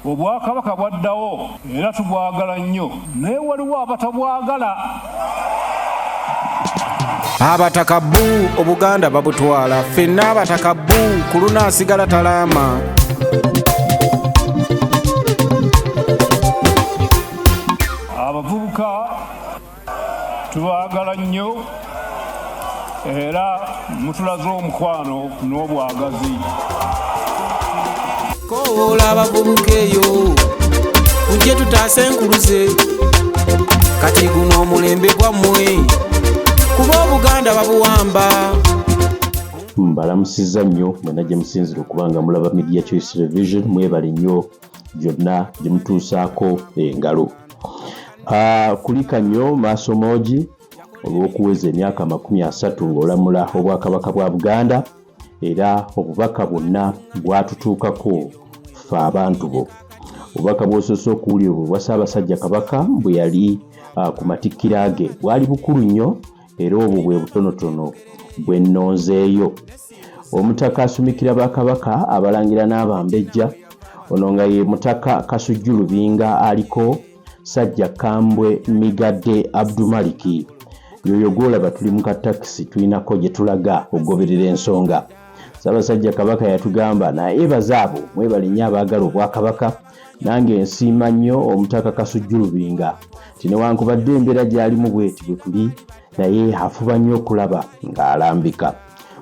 obwakabaka bwaddawo era tubwagala nnyo naye waliwo abatabwagala. Abatakabu Obuganda babutwala ffenna abatakabu kuluna asigala talama. Abavubuka tubaagala nnyo era mutulaze omukwano n'obwagazi. Kola abavubuka eyo ujje tutaase enkuluze kati guno omulembe gwammwe kuba Obuganda babuwamba. Mbalamusizza nnyo mwena gye musinzira okubanga mulaba Media Choice Television, mwebale nnyo gyonna gye mutuusaako engalo. Kulika nnyo maaso moogi olw'okuweza emyaka 30 ng'olamula obwakabaka bwa Buganda era obubaka bwonna bwatutuukako ffe abantu bo. Obubaka bw'osoose okuwulira obwa Ssaabasajja Kabaka bwe yali ku matikkira ge bwali bukulu nnyo era obwo bwe butonotono bwe nnonzeeyo. Omutaka asumikira bakabaka abalangira n'abambejja ono nga ye mutaka Kasujju Lubinga aliko Sajja Kambwe Migadde Abdumaliki. Yoyo gwolaba tuli mu katakisi tulinako gye tulaga ogoberera ensonga. Ssaabasajja Kabaka yatugamba naye bazaabo mwebale nnyo abaagala obwakabaka nange nsiima nnyo omutaka Kasujju Lubinga ti newankubadde embeera gy'alimu bweti bwe tuli naye afuba nnyo okulaba ng'alambika.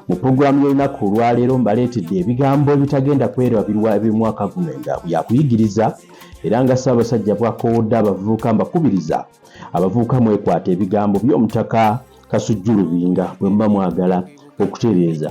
Mu pulogulaamu y'olunaku olwaleero mbaleetedde ebigambo ebitagenda kwerabirwa eby'omwaka guno nga byakuyigiriza era nga Ssaabasajja bw'akoowodde abavubuka mbakubiriza abavubuka mwekwata ebigambo by'omutaka Kasujju Lubinga bwe muba mwagala okutereeza.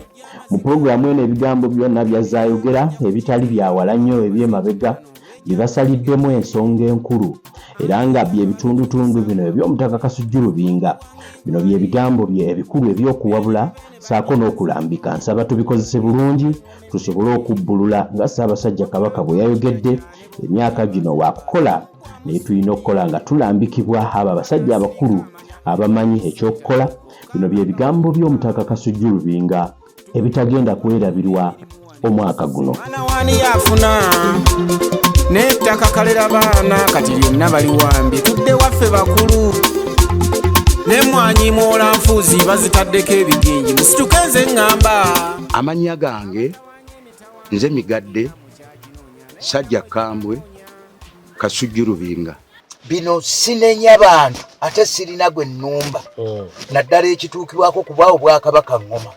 Mu pulogulaamu eno ebigambo byonna bya Zoyogera ebitali byawala nnyo eby'emabega bye basaliddemu ensonga enkulu era nga by'ebitundutundu bino eby'omutaka Kasujju Lubinga. Bino bye bigambo bye ebikulu eby'okuwabula ssaako n'okulambika. Nsaba tubikozese bulungi tusobole okubbulula nga Ssaabasajja Kabaka bwe yayogedde emyaka gino waakukola naye tulina okukola nga tulambikibwa abo abasajja abakulu abamanyi ekyokukola. Bino bye bigambo by'omutaka Kasujju Lubinga ebitagenda kwerabirwa omwaka guno. Mwana wani yafuna n'ettaka kalera baana kati byonna bali wambye tudde waffe bakulu n'emmwanyi mwola nfuuzi bazitaddeko ebigingi musituke nze ŋŋamba. Amannya gange nze Migadde Sajja Kambwe Kasujju Lubinga. Bino sinenya bantu ate sirina gwe nnumba naddala ekituukibwako ku bwawo Obwakabaka Ngoma,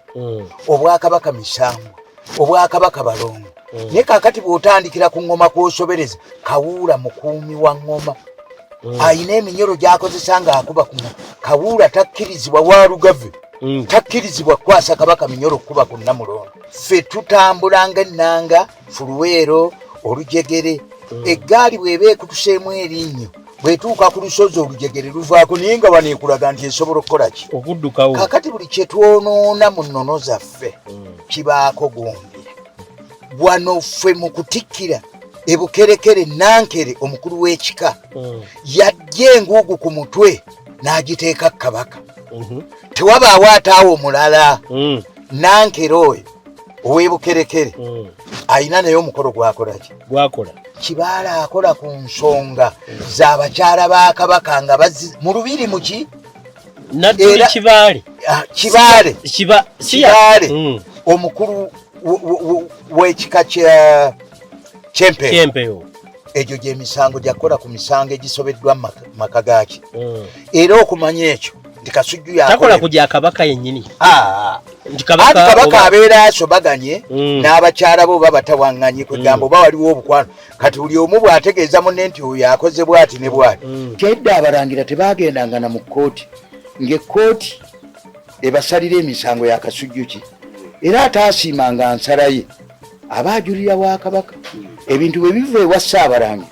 Obwakabaka Misango, Obwakabaka Balongo. Naye kaakati bw'otandikira ku ngoma kw'osobereza Kawuula mukuumi wa ngoma ayina eminyolo gy'akozesa ng'akuba ku ngoma. Kawuula takkirizibwa Walugave takkirizibwa kukwasa Kabaka minyolo kuba ku Namulondo. Ffe tutambula ng'ennanga Fuluweero olujegere eggaali bw'eba ekutuseemu erinnyo bwetuuka ku lusozi olujegere luvaako naye nga baneekulaga nti esobola okukola ki okuddukawo. Kaakati buli kye twonoona mu nnono zaffe kibaako gundi. Wano ffe mu kutikkira ebukerekere Nankere omukulu w'ekika yajja enguugu ku mutwe n'agiteeka Kabaka. Tewabaawo ataawo omulala. Nankere oyo ow'ebukerekere ayina naye omukolo gwakola ki gwakola Kibaala akola ku nsonga z'abakyala ba Kabaka nga mu lubiri muki nadduli Kibaale omukulu w'ekika ky'Empeewo. Egyo gye misango gyakola ku misango egisobeddwa mu maka gaaki. Era okumanya ekyo nti Kasujju takola ku gya Kabaka yennyini. Kabaka abeera asobaganye n'abakyala bo babatawaŋŋanye kwegamba oba waliwo obukwano kati buli omu bw'ategeeza munne nti oyo akoze bw'ati ne bw'ati. Kyedda abalangira tebaagendanga na mu kkooti ng'ekkooti ebasalira emisango ya Kasujju ki era ataasiimanga nsala ye aba ajulira wa Kabaka. Ebintu bwe biva ewa Ssaabalangira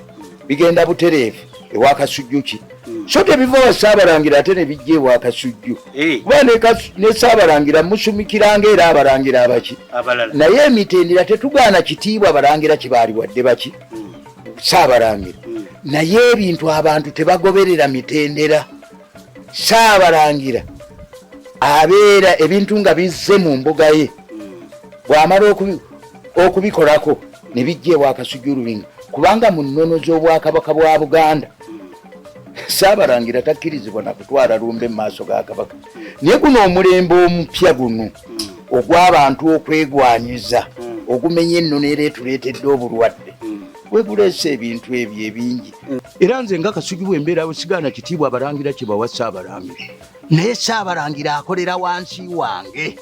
bigenda butereevu ewa Kasujju ki so tebiva wa Ssaabalangira ate ne bijja ewa Kasujju kuba ne Ssaabalangira musumikiranga era abalangira abaki naye emitendera tetugaana kitiibwa abalangira kibaali wadde baki Ssaabalangira naye ebintu abantu tebagoberera mitendera. Ssaabalangira abeera ebintu nga bizze mu mbuga ye bw'amala okubikolako ne bijja ewa Kasujju Lubinga kubanga mu nnono z'obwakabaka bwa Buganda Ssaabalangira takkirizibwa na kutwala lumbe mu maaso ga kabaka. Naye guno omulembe omupya guno ogw'abantu okwegwanyiza ogumenya ennono era etuleetedde obulwadde weguleese ebintu ebyo ebingi. Era nze nga Kasujju bw'embeera busigaana kitiibwa abalangira kye bawa Ssaabalangira, naye Ssaabalangira akolera wansi wange,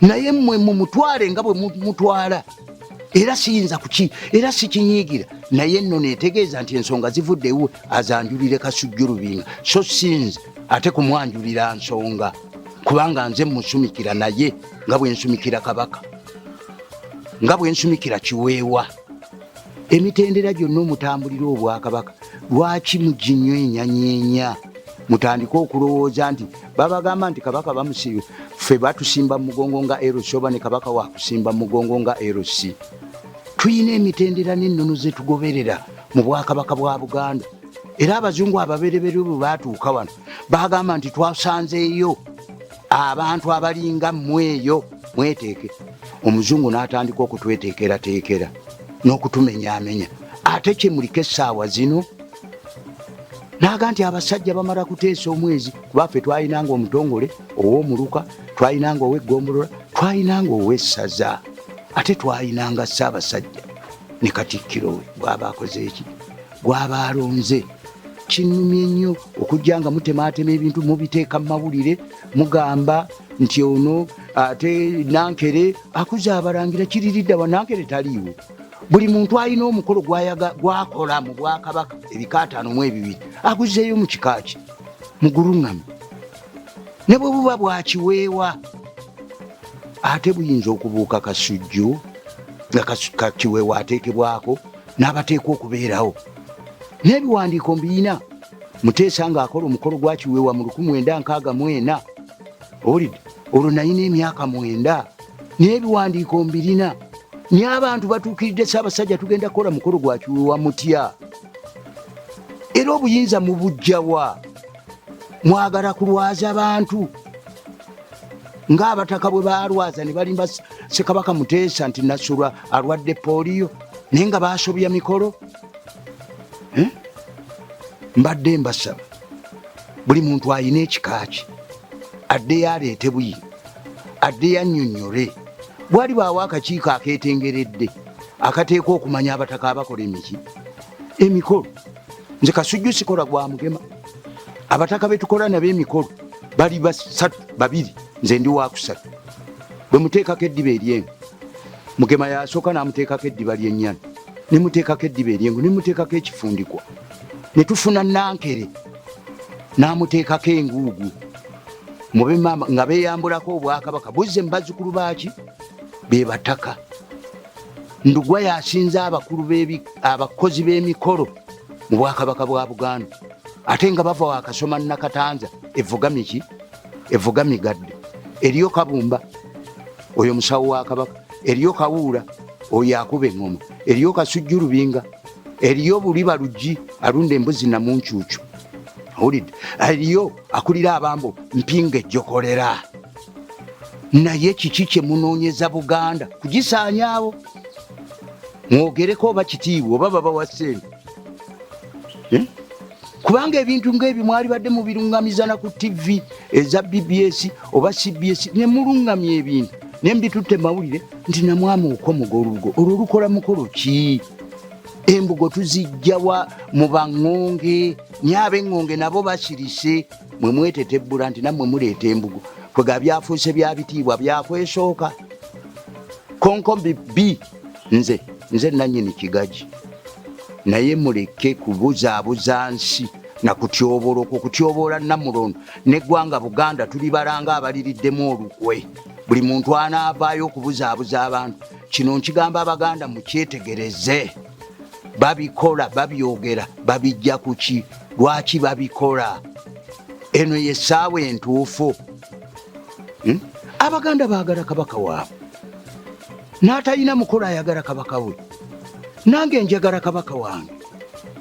naye mmwe mumutwale nga bwe mumutwala. Era siyinza era sikinyiigira, naye ennono etegeeza nti ensonga zivuddewo azanjulire Kasujju Lubinga, so sinze ate kumwanjulira Nsonga, kubanga nze musumikira naye nga bwe nsumikira kabaka, nga bwe nsumikira kiweewa. Emitendera gyonna omutambulira obwakabaka lwaki muginywenyanyenya mutandika okulowooza nti babagamba nti kabaka bamusiiba, ffe batusimba mu mugongo nga LC oba ne kabaka wakusimba mu mugongo nga LC. Tuyina emitendera n'ennono ze tugoberera mu bwakabaka bwa Buganda. Era abazungu ababereberye bwe baatuuka wano bagamba nti twasanzeeyo abantu abalinga mmweyo mweteeke. Omuzungu n'atandika okutweteekerateekera n'okutumenyaamenya. Ate kye muliko essaawa zino naga nti abasajja bamala kuteesa omwezi, kuba ffe twayinanga omutongole ow'omuluka, twayinanga ow'eggombolola, twayinanga ow'essaza, ate twayinanga Ssaabasajja ne Katikkiro we bw'aba akoze eki, bw'aba alonze. Kinnumye nnyo okujja nga mutemaatema ebintu mubiteeka mu mawulire mugamba nti ono ate Nankere akuza abalangira kiriridda wa Nankere taliiwo. Buli muntu alina omukolo gwakola mu bwakabaka ebika 5 mu 2 aguzeeyo mu kikaaki muguluŋŋame ne bwe buba bwakiweewa. Ate buyinza okubuuka Kasujju nga kiweewa ateekebwako n'abateekwa okubeerawo. N'ebiwandiiko mbiyina. Muteesa ng'akola omukolo gwa kiweewa mu 1964 owulidde, olwo nalina emyaka 9 n'ebiwandiiko mbirina. Ni abantu batuukiridde Ssaabasajja tugenda kukola mukolo gwa kiweewa mutya? Era obuyinza mubujjawa? Mwagala kulwaza abantu ng'abataka bwe balwaza ne balimba Ssekabaka Muteesa nti Nassulwa alwadde pooliyo naye nga baasobya mikolo. Mbadde mbasaba buli muntu ayina ekikaaki addeyo aleete buyi, addeyo annyonnyole. Bwali baawo akakiiko akeetengeredde akateekwa okumanya abataka abakola emikolo. Nze Kasujju sikola gwa mugema. Abataka betukola nabo emikolo bali 2, nze ndi wa 3. Bwe muteekako eddiba eryengo, mugema yasooka n'amuteekako eddiba ly'ennyana, ne muteekako eddiba eryengo, ne muteekako ekifundikwa, ne tufuna Nankere n'amuteekako enguugu. Mube mama nga beeyambulako obwakabaka buzze mu bazzukulu baaki be bataka. Ndugwa yasinze abakozi b'emikolo mu bwakabaka bwa Buganda, ate nga bava wakasoma Nakatanza evuga migadde. Eriyo Kabumba oyo musawo wa kabaka, eriyo Kawuula oyo akuba eŋŋoma, eriyo Kasujju Lubinga, eriyo Buliba Luggi alunda embuzi namuncuucu, owulidde, eriyo akulira abambo Mpinga ejjokolera. Naye kiki kye munoonyeza Buganda kugisaanya abo? Mwogereko oba kitiibwa oba babawa ssente. Kubanga ebintu ng'ebyo mwali badde mubiruŋŋamiza na ku TV eza BBS oba CBS ne mulungamya ebintu ne mbitutte mawulire nti namwama okomoga olugo. Olwo lukola mukolo ki? Embugo tuzijjawa mu baŋŋonge, nye ab'eŋŋonge nabo basirise, mwe mwetetebbula nti nammwe muleeta embugo. Kwega byafuuse bya bitiibwa byakwesooka. Konkombi B nze nannyini kigaji, naye muleke kubuzaabuza nsi na kutyoboola. Okwo kutyoboola Namulondo n'eggwanga Buganda tulibalanga abaliriddemu olukwe. Buli muntu anaavaayo okubuzaabuza abantu. Kino nkigamba Abaganda mukyetegereze. Babikola, babyogera, babijja kuki? Lwaki babikola? Eno y'essaawa entuufu. Abaganda baagala kabaka waabwe, n'atalina mukolo ayagala kabaka we. Nange njagala kabaka wange.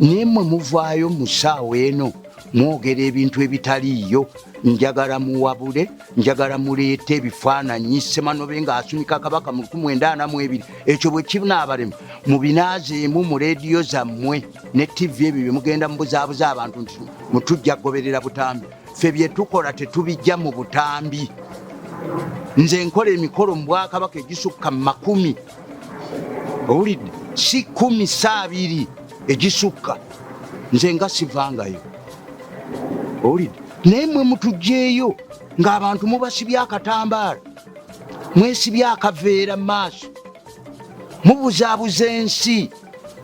Naye mmwe muvaayo mu ssaawa eno mwogera ebintu ebitaliiyo njagala muwabule, njagala muleete ebifaananyi Ssemanobe ng'asumika Kabaka mu 1942. Ekyo bwe kinaabalema mubinaazeemu mu leediyo zammwe ne TV ebyo bye mugenda mubuzaabuza abantu nti mutujja kugoberera butambi. Ffe bye tukola tetubijja mu butambi. Nze nkola emikolo mu Bwakabaka egisukka 10. Owulidde? Si 10 saa 2 egisukka. Nze nga sivangayo. Owulidde? Naye mmwe mutugjeeyo ng'abantu mubasibye akatambaala, mwesibye akaveera mu maaso, mubuzaabuza ensi.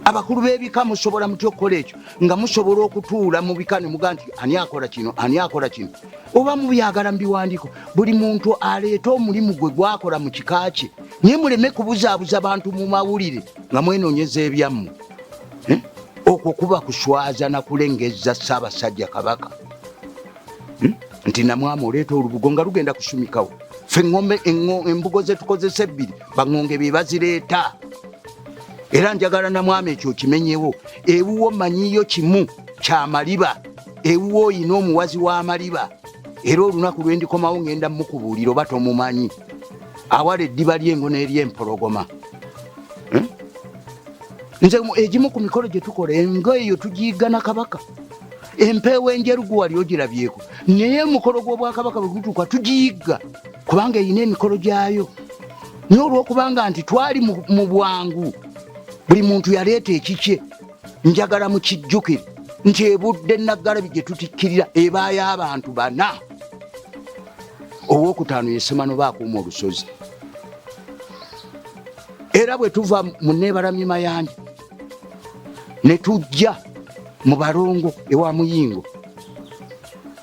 Abakulu b'ebika musobola mutya okukola ekyo nga musobola okutuula mu bika ne muga nti ani akola kino, ani akola kino. Oba mubyagala mu biwandiiko, buli muntu aleeta omulimu gwe gwakola mu kika kye. Naye muleme kubuzaabuza bantu mu mawulire nga mwenoonyeza ebyammwe. Okwo kuba kuswaza na kulengezza Ssaabasajja Kabaka. Nti namwama oleeta olubugo nga lugenda kusumikawo. Ffe embugo ze tukozesa ebbiri baŋŋonge be bazireeta. Era njagala namwama ekyo kimenyewo. Ewuwo manyiyo kimu kya maliba. Ewuwo oyina omuwazi w'amaliba. Era olunaku lwe ndikomawo ngenda mukubuulira oba tomumanyi. Awala eddiba ly'engo n'ery'empologoma. Nze egimu ku mikolo gye tukola engo eyo tugiyiga na Kabaka. Empeewo enjeru gwe wali ogirabyeko. Naye omukolo gw'Obwakabaka bwe gutuuka tugiyiga kubanga eyina emikolo gyayo. Naye olw'okubanga nti twali mu bwangu, buli muntu yaleeta ekikye. Njagala mukijjukire nti ebudde Naggalabi gye tutikkirira ebaayo abantu 4. Owookutaano ye Ssemanobe akuuma olusozi. Era bwe tuva mu Neebaramye Mayanja ne tujja mu Balongo ewa Muyingo,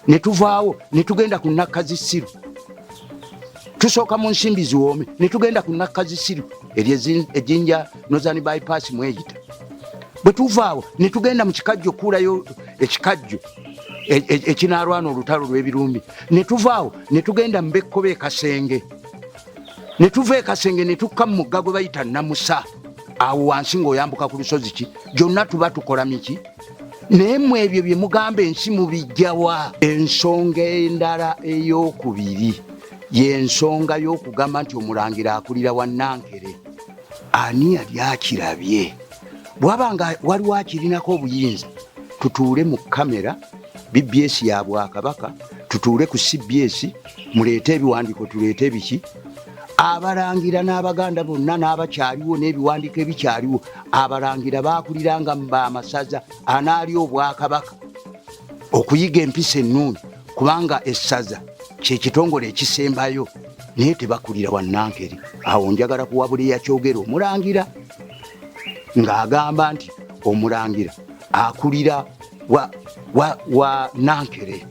ne tuvaawo ne tugenda ku Nakkazisiru, tusooka mu Nsimbi Ziwoome ne tugenda ku Nakkazisiru ejjinja Northern bypass mweyita. Bwe tuvaawo ne tugenda mu Kikajjo okuulayo ekikajjo ekinaalwana olutalo lw'ebirumbi. Ne tuvaawo ne tugenda mu Bekkobe e Kasenge. Ne tuva e Kasenge ne tukka mu mugga gwe bayita Namusa. Awo wansi ng'oyambuka ku lusozi ki. Gyonna tuba tukola miki. Naye mu ebyo bye mugamba ensi mubijjawa. Ensonga endala ey'okubiri y'ensonga y'okugamba nti omulangira akulira wa Nankere. Ani yali akirabye? Bw'abanga waliwo akirinako obuyinza, tutuule mu kamera, BBS ya Bwakabaka, tutuule ku CBS, muleete ebiwandiiko tuleete biki. Abalangira n'Abaganda bonna n'abakyaliwo n'ebiwandiiko ebikyaliwo, abalangira baakuliranga mu bamasaza anaali Obwakabaka okuyiga empisa ennungi, kubanga essaza kye kitongole ekisembayo, naye tebakulira wa Nankere. Awo njagala kuwabula eyakyogera omulangira ng'agamba nti omulangira akulira wa Nankere.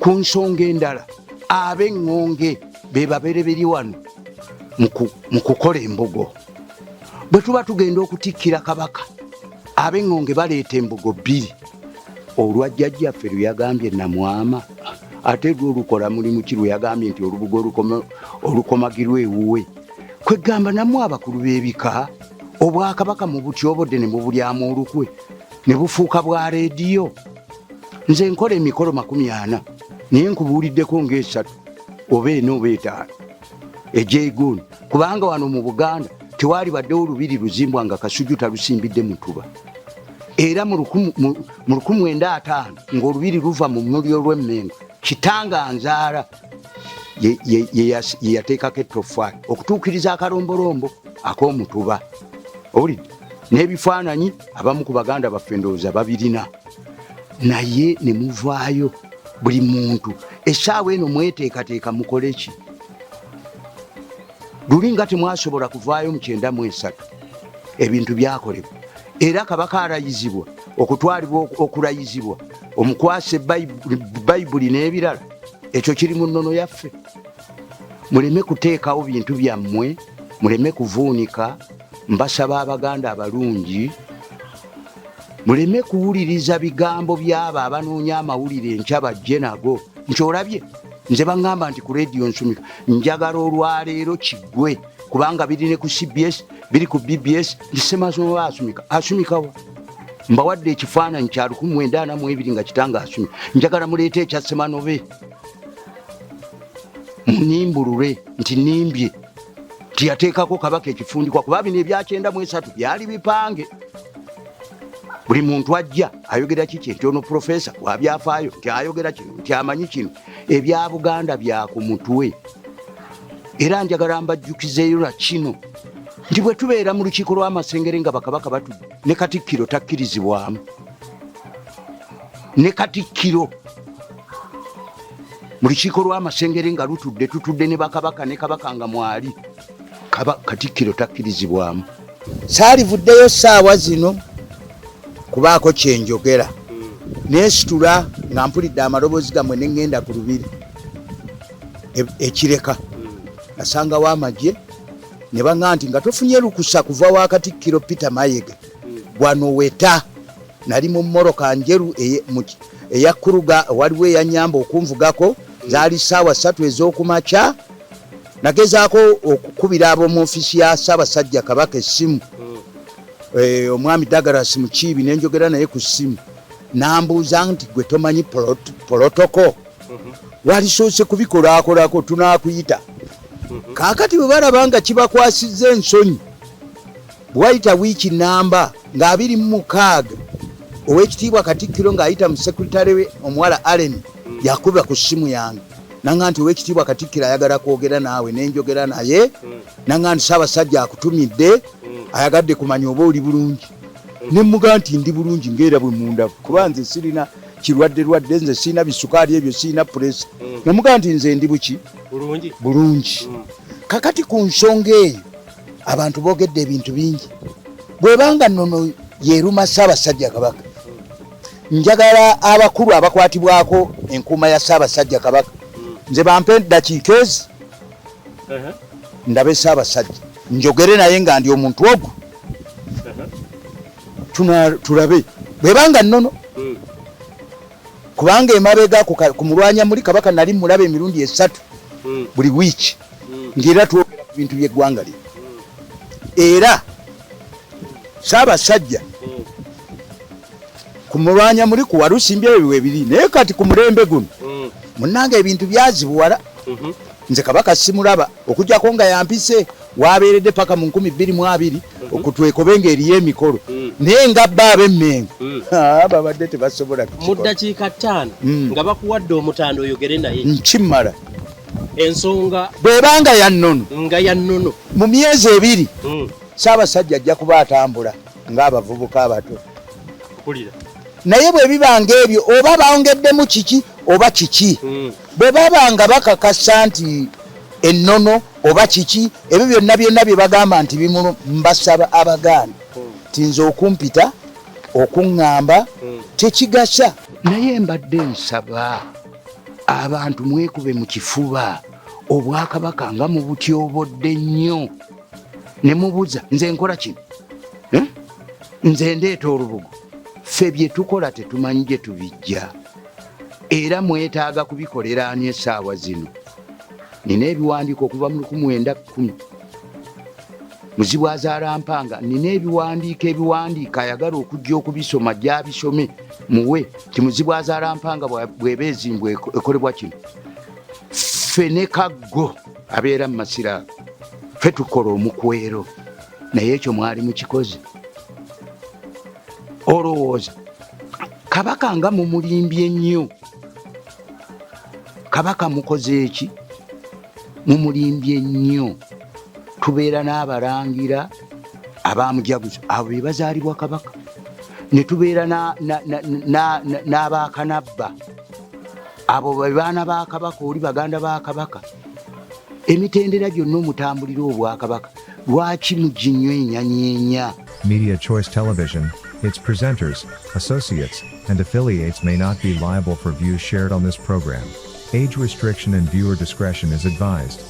Ku nsonga endala, ab'eŋŋonge be babereberi wano mu kukola embugo. Bwe tuba tugenda okutikkira Kabaka, ab'eŋŋonge baleeta embugo 2. Olwa jjajjaffe lwe yagambye Namwama, ate lwe olukola mulimu ki lwe yagambye nti olubugo olukomagirwa ewuwe. Kwegamba namwe abakulu b'ebika, Obwakabaka mu butyobodde ne mubulyamu olukwe ne bufuuka bwa leediyo. Nze nkola emikolo 40 naye nkubuuliddeko ng'esatu oba eno oba etaano egy'eguuni, kubanga wano mu Buganda tewali baddewo olubiri luzimbwa nga Kasujju talusimbidde Mutuba. Era mu 1950 ng'olubiri luva mu muliro Olw'Embeera, kitanga nzaala ye yateekako ettoffaali okutuukiriza akalombolombo ak'Omutuba. Owulidde? N'ebifaananyi abamu ku Baganda baffe ndowooza babirina. Naye ne muvaayo buli muntu essaawa eno mweteekateeka mukole ki? Luli nga temwasobola kuvaayo mu 93 ebintu byakolebwa. Era Kabaka alayizibwa, okutwalibwa okulayizibwa, omukwasa Bayibuli n'ebirala, ekyo kiri mu nnono yaffe. Muleme kuteekawo bintu byammwe, muleme kuvuunika. Mbasaba Abaganda abalungi, muleme kuwuliriza bigambo by'abo abanoonya amawulire enkya bajje nago. Nkyolabye nze baŋŋamba nti ku leediyo nsumika, njagala olwaleero kiggwe, kubanga biri ne ku CBS, biri ku BBS. Ndi Ssemanobe asumika. Asumikawa? mbawadde ekifaananyi kya 1942 nga kitanga asumye. Njagala muleete ekya Semanobe munimbulule nti nimbye tiyateekako Kabaka ekifundikwa kuba bino ebya 93 byali bipange. Buli muntu ajja ayogera kiki nti ono profesa wabyafaayo nti ayogera kino nti amanyi kino. Ebya Buganda bya ku mutwe. Era njagala mbajjukizeeyo na kino nti bwe tubeera mu lukiiko lw'amasengere nga bakabaka batudde ne Katikkiro takkirizibwamu. Ne Katikkiro mu lukiiko lw'amasengere nga lutudde tutudde ne bakabaka ne Kabaka nga mwali Katikkiro takkirizibwamu. Saalivuddeyo ssaawa zino kubaako kyenjogera neesitula nga mpulidde amaloboozi gammwe ne ŋŋenda ku lubiri ekireka nasangawo amagye ne baŋŋamba nti nga tofunye lukusa kuva wa Katikkiro Peter Mayiga bwano weta. Nali mu mmoroka njeru eya Kuruga waliwo eyanyamba okunvugako zaali ssaawa 3 ez'okumakya. Nagezaako okukubira ab'omu ofiisi ya Ssaabasajja Kabaka essimu omwami Douglas Mukiibi ne njogera naye ku ssimu n'ambuuza nti gwe tomanyi protocol walisoose kubikolaakolako tunaakuyita. Kaakati bwe balaba nga kibakwasizza ensonyi bwayita wiiki namba nga 26 ow'ekitiibwa Katikkiro ng'ayita mu sekretary we omuwala Allen yakuba ku ssimu yange nanga nti ow'ekitiibwa Katikkiro ayagala kwogera naawe ne njogera naye nanga nti Ssaabasajja akutumidde ayagadde kumanya oba oli bulungi. Ne mmuga nti ndi bulungi ng'era bwe munda kuba nze sirina kirwadde nze sirina bisukaali ebyo sirina puresa. Ne mmuga nti nze ndi buki bulungi. Kakati ku nsonga eyo abantu boogedde ebintu bingi. Bwebanga nnono yeeruma Ssaabasajja Kabaka njagala abakulu abakwatibwako enkuuma ya Ssaabasajja Kabaka nze bampe dakiika ezi ndabe Ssaabasajja njogere naye nga ndi omuntu ogwo tulabe bwebanga nnono kubanga emabega ku mulwanya muli Kabaka nali mulabe emirundi 3 buli wiiki ng'era twogera ku bintu by'eggwanga lino. Era Ssaabasajja ku mulwanya muli ku Walusimbi ebyo biri naye kati ku mulembe guno munnange ebintu byazibuwala. Nze Kabaka simulaba okujjako nga yampise wabeeredde paka mu 2020 okutwekobenga eriyo emikolo naye nga bba ab'emmengo babadde tebasobola mu ddakiika 5 nga bakuwadde omutanda oyogere naye nkimala. Ensonga bwebanga yannono nga yannono mu myezi 2 Ssaabasajja ajja kuba atambula ng'abavubuka abato naye bwe bibanga ebyo oba bawongeddemu kiki oba kiki bwe babanga bakakasa nti ennono oba kiki ebyo byonna bye bagamba nti bimuno mbasaba Abaganda nti nze okumpita okuŋŋamba tekigasa. Naye mbadde nsaba abantu mwekube mu kifuba Obwakabaka nga mu butyobodde nnyo ne mubuza nze nkola kino nze ndeeta olubugo. Ffe bye tukola tetumanyi gye tubijja era mwetaaga kubikolera ani essaawa zino. Nina ebiwandiiko okuva mu 1910 muzibu azaalampanga nina ebiwandiika ayagala okujja okubisoma gy'abisome muwe ti muzibu azaalampanga bw'eba ezimbwa ekolebwa kino. Ffe ne Kaggo abeera mu masira ffe tukola omukwero naye ekyo mwali mukikoze. Olowooza Kabaka nga mumulimbye nnyo. Kabaka mukoze eki? Mumulimbye nnyo. Tubeera n'abalangira abaamujaguza abo be bazaalibwa Kabaka ne tubeera n'abaakanabba abo be baana ba Kabaka oli baganda ba Kabaka. Emitendera gyonna omutambulira Obwakabaka lwaki muginyeenya? Media Choice Television, its presenters, associates, and affiliates may not be liable for views shared on this program. Age restriction and viewer discretion is advised.